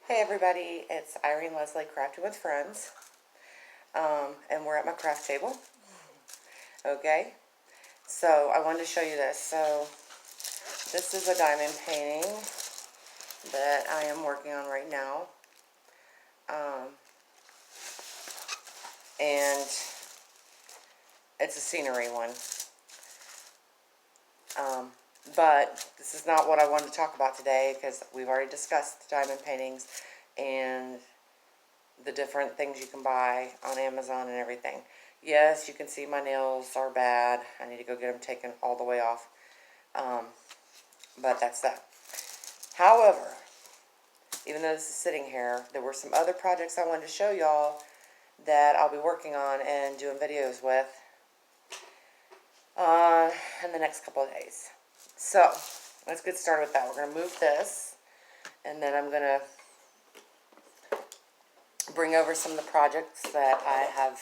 Hey everybody, it's Irene Leslie Crafting with Friends, and we're at my craft table. Okay, so I wanted to show you this. So this is a diamond painting that I am working on right now, and it's a scenery one. But this is not what I wanted to talk about today because we've already discussed the diamond paintings and the different things you can buy on Amazon and everything. Yes, you can see my nails are bad. I need to go get them taken all the way off. But that's that. However, even though this is sitting here, there were some other projects I wanted to show y'all that I'll be working on and doing videos with in the next couple of days. So, let's get started with that. We're going to move this, and then I'm going to bring over some of the projects that I have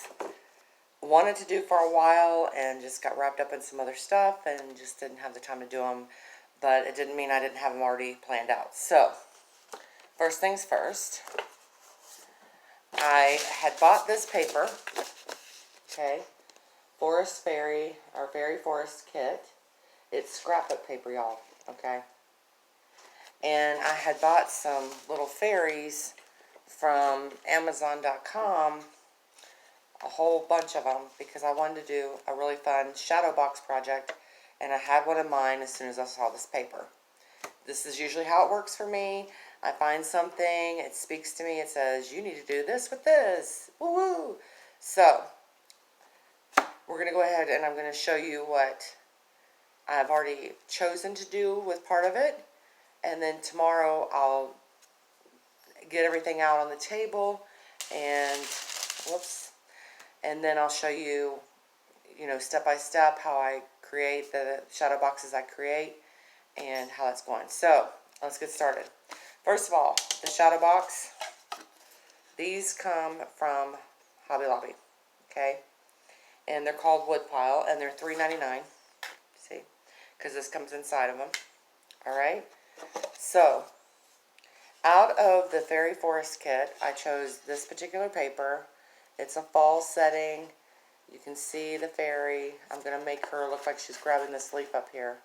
wanted to do for a while and just got wrapped up in some other stuff and just didn't have the time to do them. But it didn't mean I didn't have them already planned out. So, first things first, I had bought this paper, okay, Forest Fairy, or Fairy Forest Kit. It's scrapbook paper, y'all, okay? And I had bought some little fairies from Amazon.com, a whole bunch of them, because I wanted to do a really fun shadow box project, and I had one in mind as soon as I saw this paper. This is usually how it works for me. I find something, it speaks to me, it says, you need to do this with this. Woo-woo! So, we're going to go ahead and I'm going to show you what I've already chosen to do with part of it. And then tomorrow I'll get everything out on the table and, whoops, and then I'll show you, step by step how I create the shadow boxes I create and how that's going. So, let's get started. First of all, the shadow box, these come from Hobby Lobby, okay? And they're called Woodpile, and they're $3.99, see? Because this comes inside of them, all right? So, out of the Fairy Forest Kit, I chose this particular paper. It's a fall setting. You can see the fairy. I'm going to make her look like she's grabbing this leaf up here.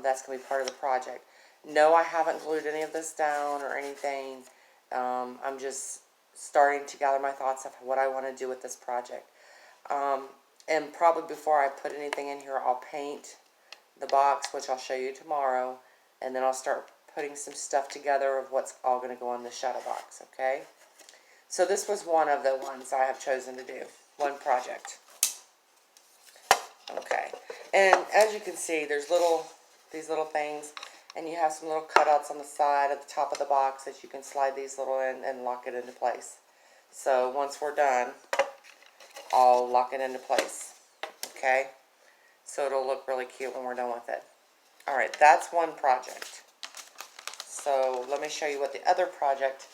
That's going to be part of the project. No, I haven't glued any of this down or anything. I'm just starting to gather my thoughts of what I want to do with this project. And probably before I put anything in here, I'll paint the box, which I'll show you tomorrow. And then I'll start putting some stuff together of what's all going to go in the shadow box, okay? So this was one of the ones I have chosen to do. One project. Okay. And as you can see, there's these little things, and you have some little cutouts on the side at the top of the box that you can slide these little in and lock it into place. So once we're done, I'll lock it into place. Okay? So it'll look really cute when we're done with it. Alright, that's one project. So let me show you what the other project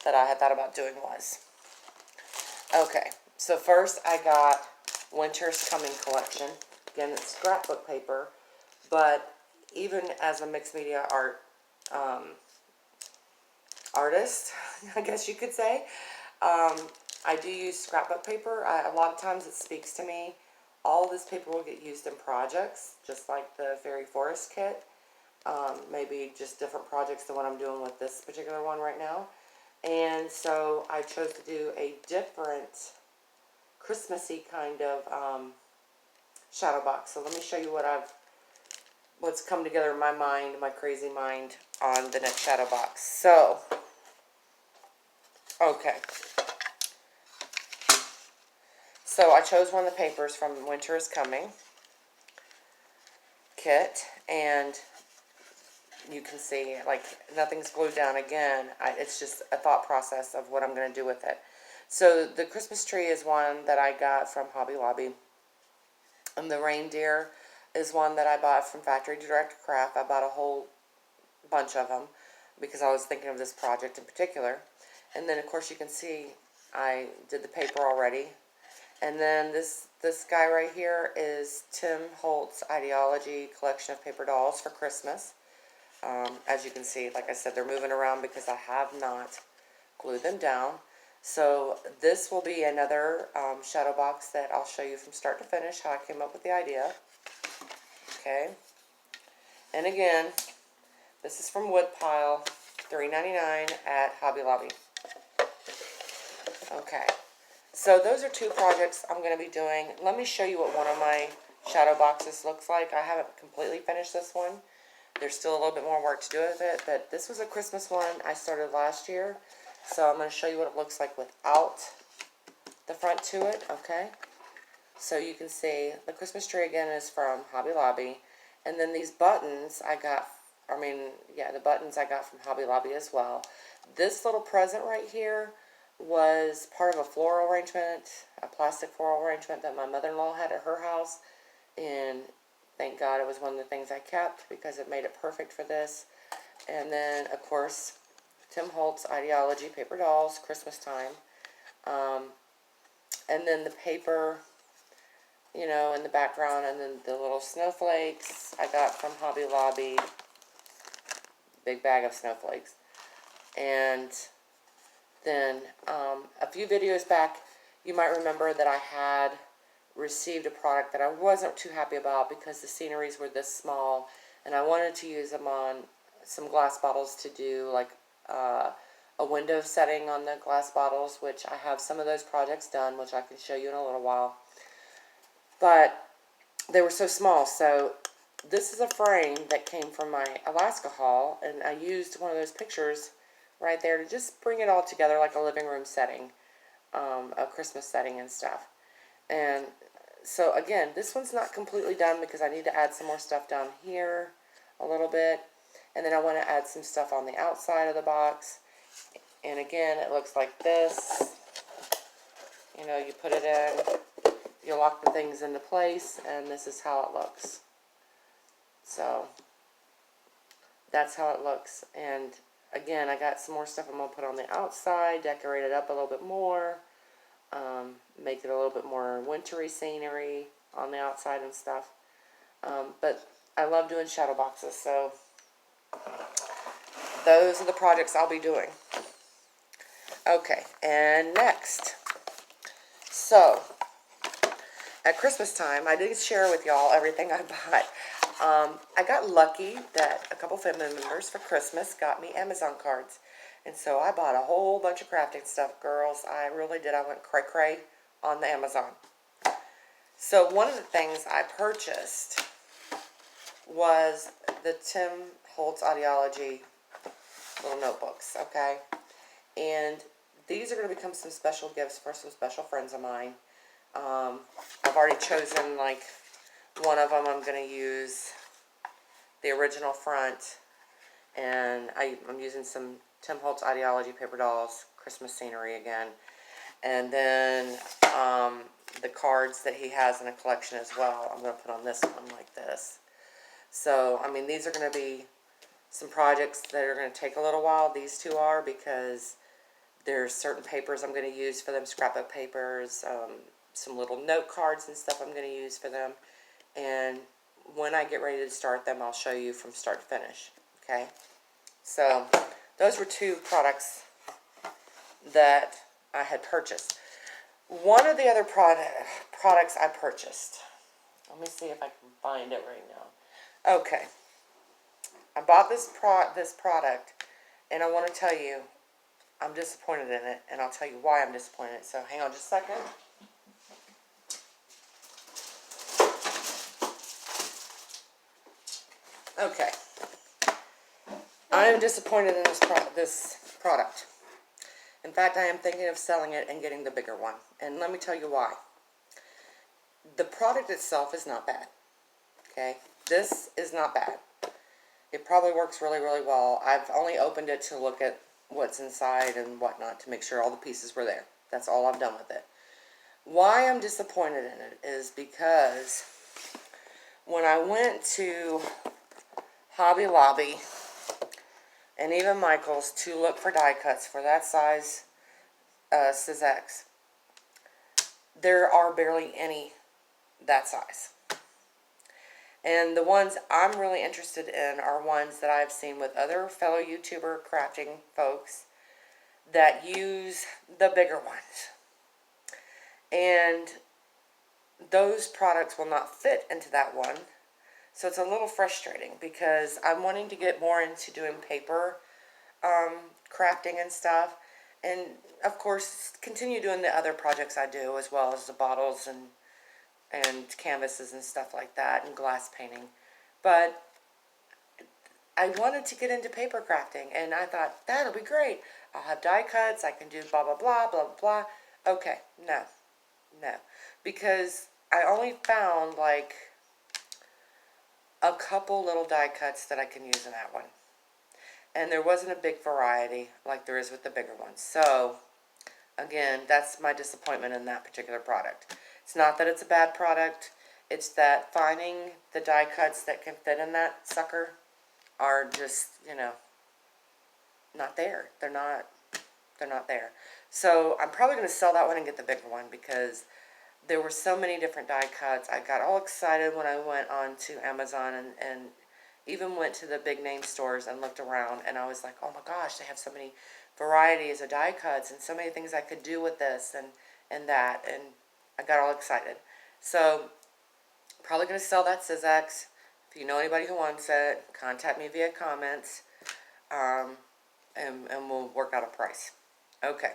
that I had thought about doing was. Okay, so first I got Winter's Coming collection. Again, it's scrapbook paper, but even as a mixed media artist, I guess you could say, I do use scrapbook paper. A lot of times it speaks to me. All of this paper will get used in projects, just like the Fairy Forest Kit. Maybe just different projects than what I'm doing with this particular one right now. And so I chose to do a different Christmassy kind of shadow box. So let me show you what's come together in my mind, my crazy mind, on the next shadow box. So, okay. So I chose one of the papers from Winter is Coming kit, and you can see, like, nothing's glued down again. It's just a thought process of what I'm going to do with it. So the Christmas tree is one that I got from Hobby Lobby. And the reindeer is one that I bought from Factory Direct Craft. I bought a whole bunch of them because I was thinking of this project in particular. And then, of course, you can see I did the paper already. And then this guy right here is Tim Holtz Ideology Collection of Paper Dolls for Christmas. As you can see, like I said, they're moving around because I have not glued them down. So this will be another shadow box that I'll show you from start to finish how I came up with the idea. Okay. And again, this is from Woodpile, $3.99 at Hobby Lobby. Okay. So those are two projects I'm going to be doing. Let me show you what one of my shadow boxes looks like. I haven't completely finished this one. There's still a little bit more work to do with it, but this was a Christmas one I started last year. So I'm going to show you what it looks like without the front to it, okay? So you can see the Christmas tree again is from Hobby Lobby. And then these buttons I got, the buttons I got from Hobby Lobby as well. This little present right here was part of a floral arrangement, a plastic floral arrangement that my mother-in-law had at her house. And thank God it was one of the things I kept because it made it perfect for this. And then, of course, Tim Holtz Ideology Paper Dolls, Christmas time. And then the paper, you know, in the background, and then the little snowflakes I got from Hobby Lobby. Big bag of snowflakes. And then a few videos back, you might remember that I had received a product that I wasn't too happy about because the sceneries were this small, and I wanted to use them on some glass bottles to do like a window setting on the glass bottles, which I have some of those projects done, which I can show you in a little while. But they were so small, so this is a frame that came from my Alaska haul, and I used one of those pictures right there to just bring it all together like a living room setting, a Christmas setting and stuff. And so again, this one's not completely done because I need to add some more stuff down here a little bit. And then I want to add some stuff on the outside of the box. And again, it looks like this. You know, you put it in, you lock the things into place, and this is how it looks. So that's how it looks. And again, I got some more stuff I'm going to put on the outside, decorate it up a little bit more, make it a little bit more wintry scenery on the outside and stuff. But I love doing shadow boxes, so those are the projects I'll be doing. Okay, and next. So, at Christmas time, I did share with y'all everything I bought. I got lucky that a couple family members for Christmas got me Amazon cards. And so I bought a whole bunch of crafting stuff, girls. I really did. I went cray-cray on the Amazon. So one of the things I purchased was the Tim Holtz Ideology little notebooks, okay? And these are going to become some special gifts for some special friends of mine. I've already chosen, like, one of them I'm going to use the original front, and I'm using some Tim Holtz Ideology Paper Dolls Christmas scenery again. And then the cards that he has in a collection as well, I'm going to put on this one like this. So, I mean, these are going to be some projects that are going to take a little while. These two are, because there's certain papers I'm going to use for them, scrapbook papers, some little note cards and stuff I'm going to use for them. And when I get ready to start them, I'll show you from start to finish. Okay? So, those were two products that I had purchased. One of the other products I purchased, let me see if I can find it right now. Okay. I bought this product, and I want to tell you, I'm disappointed in it, and I'll tell you why I'm disappointed. So hang on just a second. Okay. I am disappointed in this product. In fact, I am thinking of selling it and getting the bigger one. And let me tell you why. The product itself is not bad. Okay? This is not bad. It probably works really, really well. I've only opened it to look at what's inside and whatnot to make sure all the pieces were there. That's all I've done with it. Why I'm disappointed in it is because when I went to Hobby Lobby and even Michael's to look for die cuts for that size Sizzix, there are barely any that size. And the ones I'm really interested in are ones that I've seen with other fellow YouTuber crafting folks that use the bigger ones. And those products will not fit into that one. So it's a little frustrating because I'm wanting to get more into doing paper crafting and stuff. And of course, continue doing the other projects I do, as well as the bottles and canvases and stuff like that, and glass painting. But I wanted to get into paper crafting, and I thought, that'll be great. I'll have die cuts, I can do blah, blah, blah, blah, blah, blah. Okay, no, no. Because I only found like a couple little die cuts that I can use in that one. And there wasn't a big variety like there is with the bigger ones. So, again, that's my disappointment in that particular product. It's not that it's a bad product. It's that finding the die cuts that can fit in that sucker are just, not there. They're not there. So I'm probably going to sell that one and get the bigger one because there were so many different die cuts. I got all excited when I went on to Amazon and even went to the big name stores and looked around, and I was like, oh my gosh, they have so many varieties of die cuts and so many things I could do with this and that, and I got all excited. So probably going to sell that Sizzix. If you know anybody who wants it, contact me via comments, and we'll work out a price. Okay,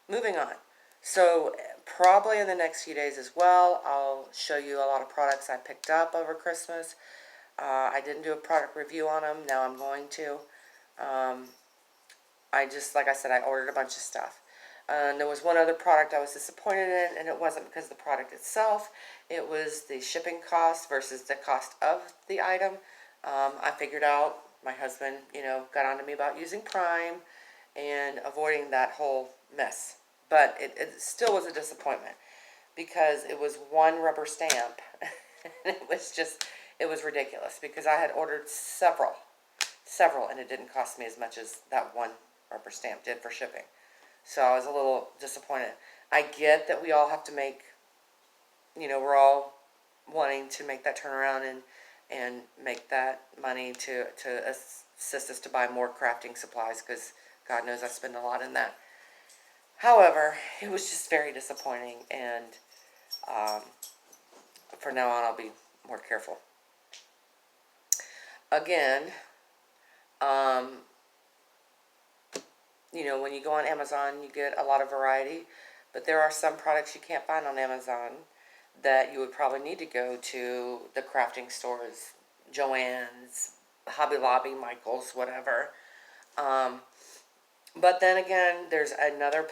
moving on. So probably in the next few days as well, I'll show you a lot of products I picked up over Christmas. I didn't do a product review on them. Now I'm going to. Like I said, I ordered a bunch of stuff. There was one other product I was disappointed in, and it wasn't because of the product itself. It was the shipping cost versus the cost of the item. I figured out, my husband, got on to me about using Prime and avoiding that whole mess. But it still was a disappointment because it was one rubber stamp. It was ridiculous because I had ordered several, and it didn't cost me as much as that one rubber stamp did for shipping. So I was a little disappointed. I get that we all have to make, we're all wanting to make that turnaround and make that money to assist us to buy more crafting supplies because God knows I spend a lot in that. However, it was just very disappointing, and from now on I'll be more careful. Again, when you go on Amazon, you get a lot of variety, but there are some products you can't find on Amazon that you would probably need to go to the crafting stores, Joann's, Hobby Lobby, Michael's, whatever. But then again, there's another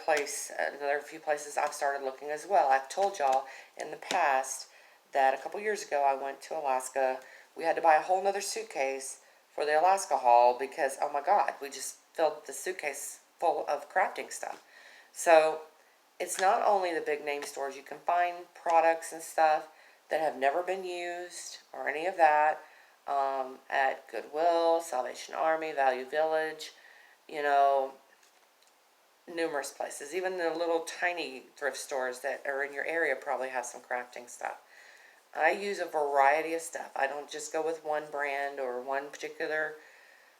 few places I've started looking as well. I've told y'all in the past that a couple years ago I went to Alaska. We had to buy a whole nother suitcase for the Alaska haul because, oh my God, we just filled the suitcase full of crafting stuff. So it's not only the big name stores. You can find products and stuff that have never been used or any of that at Goodwill, Salvation Army, Value Village, numerous places. Even the little tiny thrift stores that are in your area probably have some crafting stuff. I use a variety of stuff. I don't just go with one brand or one particular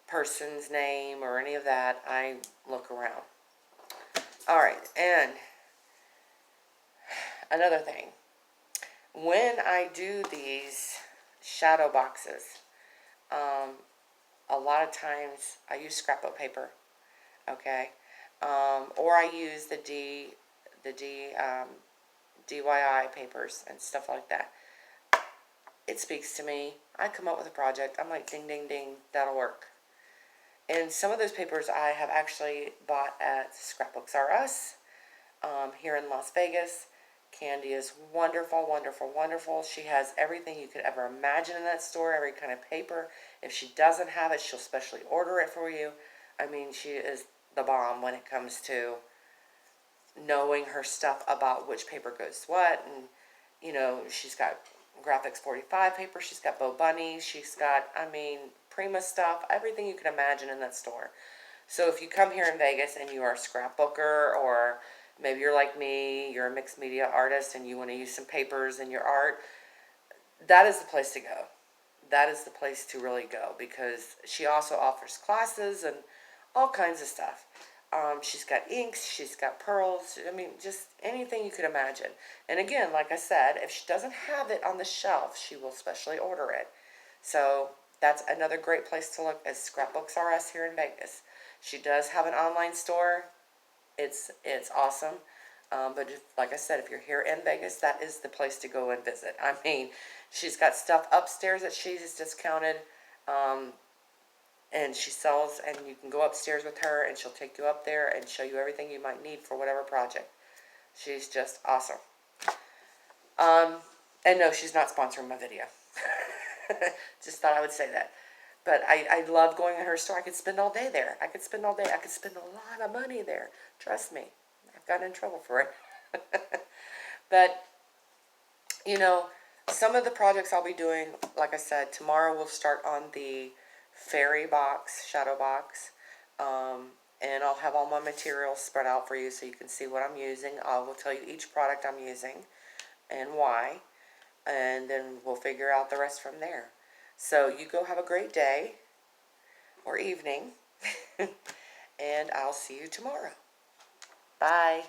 person's name or any of that. I look around. All right, and another thing. When I do these shadow boxes, a lot of times I use scrapbook paper, okay? Or I use the DIY papers and stuff like that. It speaks to me. I come up with a project. I'm like, ding, ding, ding, that'll work. And some of those papers I have actually bought at Scrapbooks R Us here in Las Vegas. Candy is wonderful, wonderful, wonderful. She has everything you could ever imagine in that store, every kind of paper. If she doesn't have it, she'll specially order it for you. I mean, she is the bomb when it comes to knowing her stuff about which paper goes what. And, she's got Graphics 45 paper. She's got Bo Bunny. She's got, Prima stuff. Everything you can imagine in that store. So if you come here in Vegas and you are a scrapbooker, or maybe you're like me, you're a mixed media artist and you want to use some papers in your art, that is the place to go. that is the place to really go, because she also offers classes and all kinds of stuff. She's got inks, she's got pearls, I mean, just anything you could imagine. And again, like I said, if she doesn't have it on the shelf, she will specially order it. So that's another great place to look, is Scrapbooks R Us here in Vegas. She does have an online store. It's awesome. But if, like I said, if you're here in Vegas, that is the place to go and visit. I mean, she's got stuff upstairs that she's discounted, and she sells, and you can go upstairs with her, and she'll take you up there and show you everything you might need for whatever project. She's just awesome. And no, she's not sponsoring my video. Just thought I would say that. But I love going in her store. I could spend all day there. I could spend all day. I could spend a lot of money there. Trust me. I've gotten in trouble for it. But, you know, some of the projects I'll be doing, like I said, tomorrow we'll start on the fairy box, shadow box. And I'll have all my materials spread out for you so you can see what I'm using. I will tell you each product I'm using and why. And then we'll figure out the rest from there. So you go have a great day or evening. And I'll see you tomorrow. Bye.